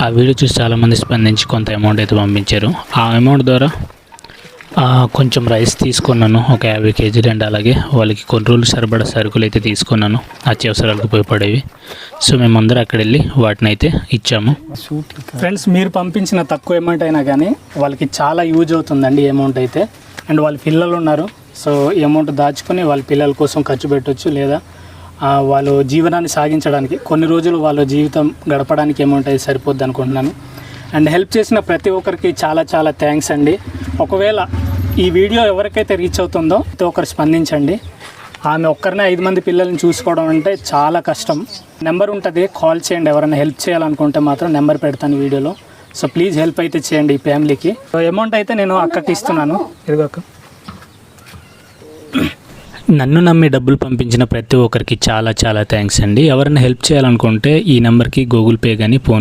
ఆ వీడియో చూసి చాలామంది స్పందించి కొంత అమౌంట్ అయితే పంపించారు. ఆ అమౌంట్ ద్వారా కొంచెం రైస్ తీసుకున్నాను, ఒక 50 కేజీలు, అండ్ అలాగే వాళ్ళకి కొన్ని రోజులు సరిపడా సరుకులు అయితే తీసుకున్నాను, అత్యవసరాలకు ఉపయోగపడేవి. సో మేమందరం అక్కడ వెళ్ళి వాటిని అయితే ఇచ్చాము. ఫ్రెండ్స్, మీరు పంపించిన తక్కువ అమౌంట్ అయినా కానీ వాళ్ళకి చాలా యూజ్ అవుతుందండి ఈ అమౌంట్ అయితే. అండ్ వాళ్ళ పిల్లలు ఉన్నారు, సో ఈ అమౌంట్ దాచుకొని వాళ్ళ పిల్లల కోసం ఖర్చు పెట్టవచ్చు, లేదా వాళ్ళు జీవనాన్ని సాగించడానికి కొన్ని రోజులు వాళ్ళ జీవితం గడపడానికి అమౌంట్ అయితే సరిపోద్ది అనుకుంటున్నాను. అండ్ హెల్ప్ చేసిన ప్రతి ఒక్కరికి చాలా చాలా థ్యాంక్స్ అండి. ఒకవేళ ఈ వీడియో ఎవరికైతే రీచ్ అవుతుందో ప్రతి ఒక్కరు స్పందించండి. ఆమె ఒక్కరినే 5 మంది పిల్లల్ని చూసుకోవడం అంటే చాలా కష్టం. నెంబర్ ఉంటుంది, కాల్ చేయండి. ఎవరైనా హెల్ప్ చేయాలనుకుంటే మాత్రం నెంబర్ పెడతాను వీడియోలో. సో ప్లీజ్ హెల్ప్ అయితే చేయండి ఈ ఫ్యామిలీకి. అమౌంట్ అయితే నేను అక్కకి ఇస్తున్నాను. ఇదిగోక నన్ను నమ్మి డబ్బులు పంపించిన ప్రతి ఒక్కరికి చాలా చాలా థ్యాంక్స్ అండి. ఎవరైనా హెల్ప్ చేయాలనుకుంటే ఈ నెంబర్కి గూగుల్ పే కానీ ఫోన్